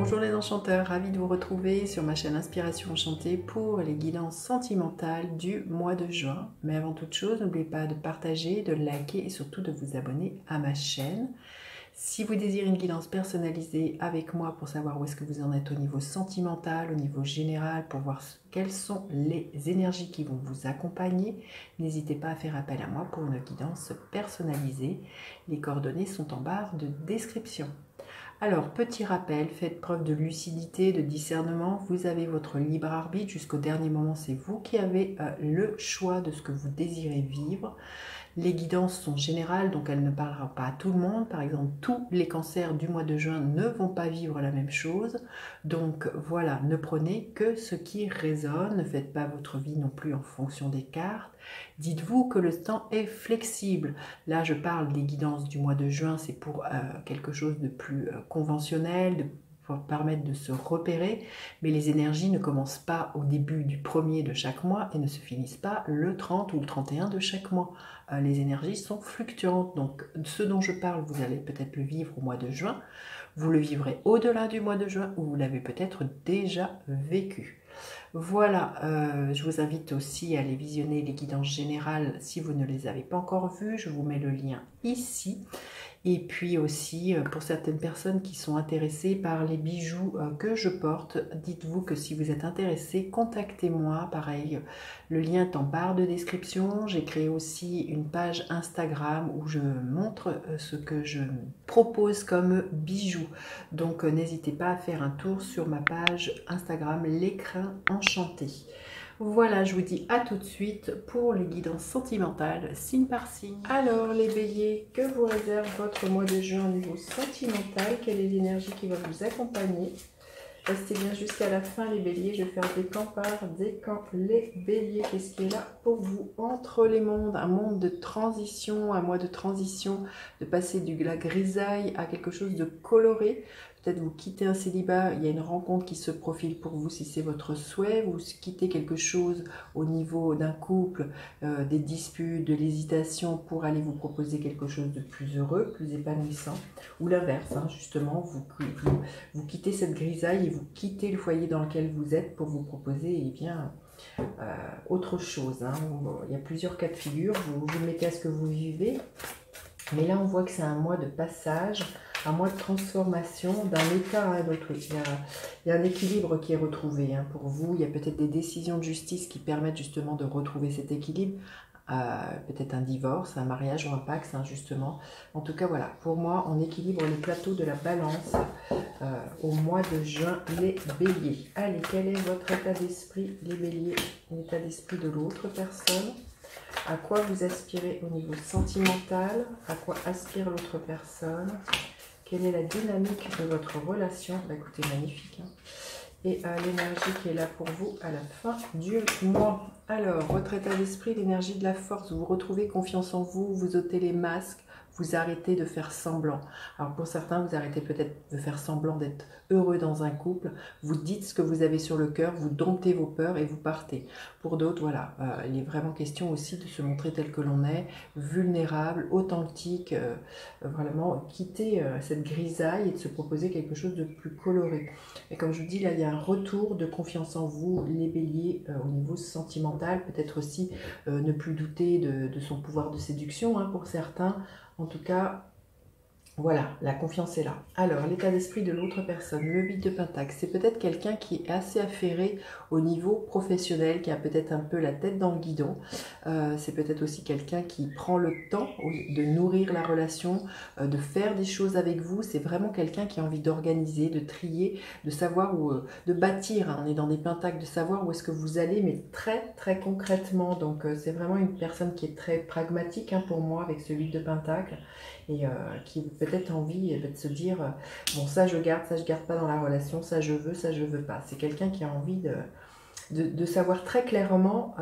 Bonjour les enchanteurs, ravi de vous retrouver sur ma chaîne Inspiration Enchantée pour les guidances sentimentales du mois de juin. Mais avant toute chose, n'oubliez pas de partager, de liker et surtout de vous abonner à ma chaîne. Si vous désirez une guidance personnalisée avec moi pour savoir où est-ce que vous en êtes au niveau sentimental, au niveau général, pour voir quelles sont les énergies qui vont vous accompagner, n'hésitez pas à faire appel à moi pour une guidance personnalisée. Les coordonnées sont en barre de description. Alors, petit rappel, faites preuve de lucidité, de discernement. Vous avez votre libre arbitre. Jusqu'au dernier moment, c'est vous qui avez le choix de ce que vous désirez vivre. Les guidances sont générales, donc elles ne parleront pas à tout le monde. Par exemple, tous les cancers du mois de juin ne vont pas vivre la même chose. Donc voilà, ne prenez que ce qui résonne. Ne faites pas votre vie non plus en fonction des cartes. Dites-vous que le temps est flexible. Là, je parle des guidances du mois de juin, c'est pour quelque chose de plus conventionnel, pour permettre de se repérer, mais les énergies ne commencent pas au début du premier de chaque mois et ne se finissent pas le 30 ou le 31 de chaque mois. Les énergies sont fluctuantes, donc ce dont je parle, vous allez peut-être le vivre au mois de juin, vous le vivrez au-delà du mois de juin ou vous l'avez peut-être déjà vécu. Voilà, je vous invite aussi à aller visionner les guidances générales si vous ne les avez pas encore vues. Je vous mets le lien ici. Et puis aussi, pour certaines personnes qui sont intéressées par les bijoux que je porte, dites-vous que si vous êtes intéressé, contactez-moi. Pareil, le lien est en barre de description. J'ai créé aussi une page Instagram où je montre ce que je propose comme bijoux. Donc, n'hésitez pas à faire un tour sur ma page Instagram L'écrin enchanté. Voilà, je vous dis à tout de suite pour les guidances sentimentales, signe par signe. Alors, les béliers, que vous réserve votre mois de juin au niveau sentimental? Quelle est l'énergie qui va vous accompagner? Restez bien jusqu'à la fin, les béliers. Je vais faire décan par décan. Les béliers, qu'est-ce qui est là pour vous? Entre les mondes, un monde de transition, un mois de transition, de passer de la grisaille à quelque chose de coloré. Peut-être vous quittez un célibat, il y a une rencontre qui se profile pour vous si c'est votre souhait. Vous quittez quelque chose au niveau d'un couple, des disputes, de l'hésitation pour aller vous proposer quelque chose de plus heureux, plus épanouissant. Ou l'inverse, hein, justement, vous quittez cette grisaille et vous quittez le foyer dans lequel vous êtes pour vous proposer bien, autre chose. Hein. Il y a plusieurs cas de figure, vous mettez à ce que vous vivez. Mais là, on voit que c'est un mois de passage, un mois de transformation d'un état à un autre. Il y a un équilibre qui est retrouvé pour vous. Il y a peut-être des décisions de justice qui permettent justement de retrouver cet équilibre. Peut-être un divorce, un mariage ou un pax, justement. En tout cas, voilà. Pour moi, on équilibre les plateaux de la balance au mois de juin, les béliers. Allez, quel est votre état d'esprit, les béliers? L'état d'esprit de l'autre personne. À quoi vous aspirez au niveau sentimental? À quoi aspire l'autre personne? Quelle est la dynamique de votre relation? Bah, écoutez, magnifique. Et l'énergie qui est là pour vous à la fin du mois. Alors, votre état d'esprit, l'énergie de la force. Vous retrouvez confiance en vous, vous ôtez les masques, vous arrêtez de faire semblant. Alors pour certains, vous arrêtez peut-être de faire semblant d'être heureux dans un couple. Vous dites ce que vous avez sur le cœur, vous domptez vos peurs et vous partez. Pour d'autres, voilà, il est vraiment question aussi de se montrer tel que l'on est, vulnérable, authentique, vraiment quitter cette grisaille et de se proposer quelque chose de plus coloré. Et comme je vous dis, là, il y a un retour de confiance en vous, les béliers, au niveau sentimental, peut-être aussi ne plus douter de son pouvoir de séduction pour certains. En tout cas, voilà, la confiance est là. Alors, l'état d'esprit de l'autre personne, le 8 de Pentacle, c'est peut-être quelqu'un qui est assez affairé au niveau professionnel, qui a peut-être un peu la tête dans le guidon. C'est peut-être aussi quelqu'un qui prend le temps de nourrir la relation, de faire des choses avec vous. C'est vraiment quelqu'un qui a envie d'organiser, de trier, de savoir où, de bâtir. On est dans des pentacles, de savoir où est-ce que vous allez, mais très très concrètement. Donc, c'est vraiment une personne qui est très pragmatique pour moi avec ce 8 de Pentacle. Et qui peut-être envie de se dire bon, ça je garde pas dans la relation, ça je veux pas. C'est quelqu'un qui a envie de savoir très clairement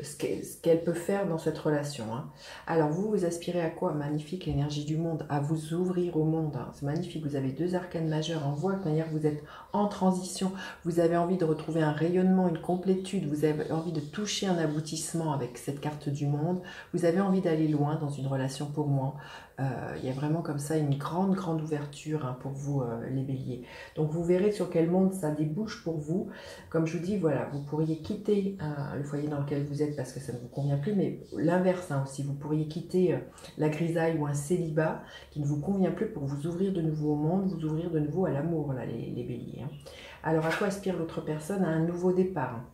ce qu'elle peut faire dans cette relation. Hein. Alors vous aspirez à quoi? Magnifique, l'énergie du monde, à vous ouvrir au monde. Hein. C'est magnifique, vous avez 2 arcanes majeures. On voit que de manière vous êtes en transition, vous avez envie de retrouver un rayonnement, une complétude, vous avez envie de toucher un aboutissement avec cette carte du monde, vous avez envie d'aller loin dans une relation pour moi. Il y a vraiment comme ça une grande ouverture hein, pour vous les béliers. Donc vous verrez sur quel monde ça débouche pour vous. Comme je vous dis, voilà, vous pourriez quitter le foyer dans lequel vous êtes parce que ça ne vous convient plus, mais l'inverse hein, aussi, vous pourriez quitter la grisaille ou un célibat qui ne vous convient plus pour vous ouvrir de nouveau au monde, vous ouvrir de nouveau à l'amour, là, les béliers. Hein. Alors à quoi aspire l'autre personne? À un nouveau départ. Hein.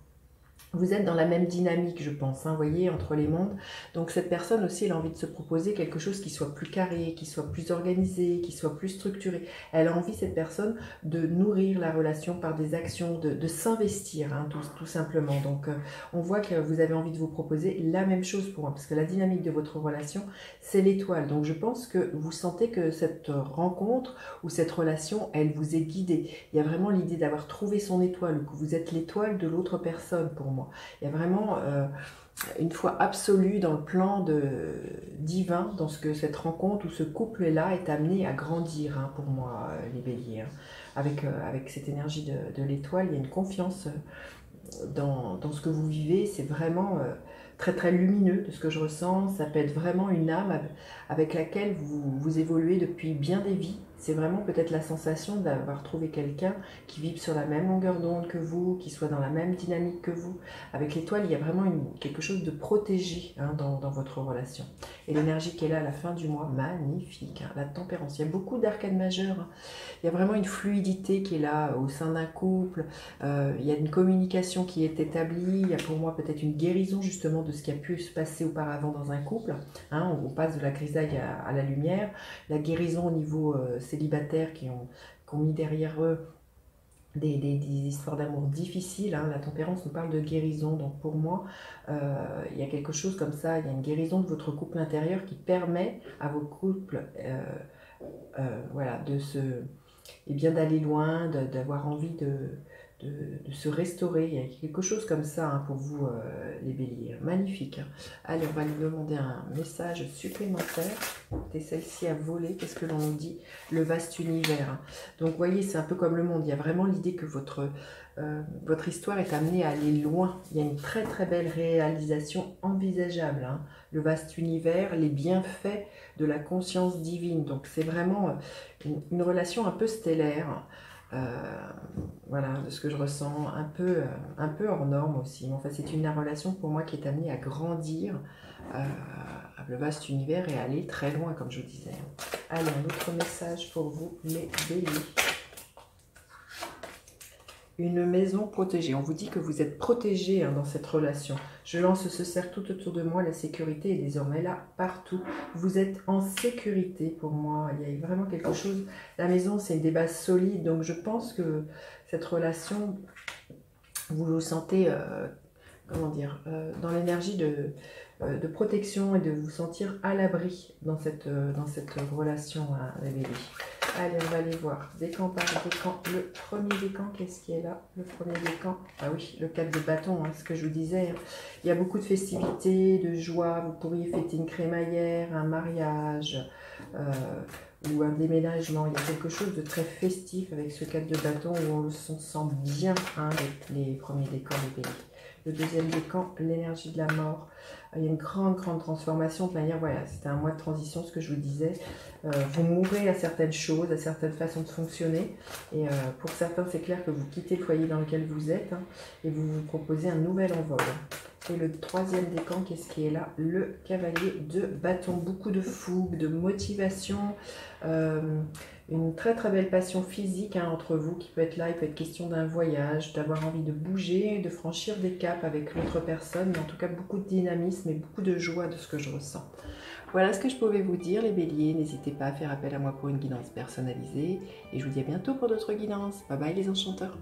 Vous êtes dans la même dynamique, je pense, hein, voyez, entre les mondes. Donc cette personne aussi, elle a envie de se proposer quelque chose qui soit plus carré, qui soit plus organisé, qui soit plus structuré. Elle a envie, cette personne, de nourrir la relation par des actions, de s'investir, hein, tout simplement. Donc on voit que vous avez envie de vous proposer la même chose pour moi, parce que la dynamique de votre relation, c'est l'étoile. Donc je pense que vous sentez que cette rencontre ou cette relation, elle vous est guidée. Il y a vraiment l'idée d'avoir trouvé son étoile, ou que vous êtes l'étoile de l'autre personne pour moi. Il y a vraiment une foi absolue dans le plan divin, dans ce que cette rencontre ou ce couple-là est amené à grandir hein, pour moi, les béliers. Hein. Avec cette énergie de l'étoile, il y a une confiance dans ce que vous vivez. C'est vraiment très lumineux de ce que je ressens. Ça peut être vraiment une âme avec laquelle vous évoluez depuis bien des vies. C'est vraiment peut-être la sensation d'avoir trouvé quelqu'un qui vibre sur la même longueur d'onde que vous, qui soit dans la même dynamique que vous. Avec l'étoile, il y a vraiment quelque chose de protégé hein, dans votre relation. Et l'énergie qui est là à la fin du mois, magnifique. Hein, la tempérance, il y a beaucoup d'arcanes majeurs. Hein. Il y a vraiment une fluidité qui est là au sein d'un couple. Il y a une communication qui est établie. Il y a pour moi peut-être une guérison justement de ce qui a pu se passer auparavant dans un couple. Hein, on passe de la grisaille à la lumière. La guérison au niveau célibataires qui ont mis derrière eux des histoires d'amour difficiles. Hein. La tempérance nous parle de guérison. Donc pour moi, il y a quelque chose comme ça. Il y a une guérison de votre couple intérieur qui permet à vos couples voilà, d'aller loin, d'avoir envie de se restaurer. Il y a quelque chose comme ça hein, pour vous, les béliers. Magnifique. Hein. Allez, on va lui demander un message supplémentaire. Et celle-ci a volé. Qu'est-ce que l'on nous dit? Le vaste univers. Hein. Donc, vous voyez, c'est un peu comme le monde. Il y a vraiment l'idée que votre histoire est amenée à aller loin. Il y a une très belle réalisation envisageable. Hein. Le vaste univers, les bienfaits de la conscience divine. Donc, c'est vraiment une relation un peu stellaire. Voilà, de ce que je ressens, un peu hors norme aussi. Enfin, c'est une relation pour moi qui est amenée à grandir le vaste univers et à aller très loin, comme je vous disais. Allez, un autre message pour vous, les béliers. Une maison protégée. On vous dit que vous êtes protégé hein, dans cette relation. Je lance ce cercle tout autour de moi. La sécurité est désormais là, partout. Vous êtes en sécurité pour moi. Il y a vraiment quelque chose. La maison, c'est des bases solides. Donc, je pense que cette relation, vous vous sentez, comment dire, dans l'énergie de protection et de vous sentir à l'abri dans cette relation, hein, les béliers. Allez, on va aller voir. Décan par décan. Le premier décan, qu'est-ce qui est là? Le premier décan. Ah oui, le 4 de bâton, hein, ce que je vous disais. Hein. Il y a beaucoup de festivités, de joie. Vous pourriez fêter une crémaillère, un mariage ou un déménagement. Il y a quelque chose de très festif avec ce 4 de bâton où on se sent bien hein, avec les premiers décans des béliers. Le deuxième décan, l'énergie de la mort. Il y a une grande transformation de manière, voilà, c'était un mois de transition, ce que je vous disais. Vous mourrez à certaines choses, à certaines façons de fonctionner. Et pour certains, c'est clair que vous quittez le foyer dans lequel vous êtes hein, et vous vous proposez un nouvel envol. Et le troisième décan, qu'est-ce qui est là? Le cavalier de bâton. Beaucoup de fougue, de motivation, une très belle passion physique hein, entre vous qui peut être là. Il peut être question d'un voyage, d'avoir envie de bouger, de franchir des caps avec l'autre personne. Mais en tout cas, beaucoup de dynamisme et beaucoup de joie de ce que je ressens. Voilà ce que je pouvais vous dire, les béliers. N'hésitez pas à faire appel à moi pour une guidance personnalisée. Et je vous dis à bientôt pour d'autres guidances. Bye bye les enchanteurs.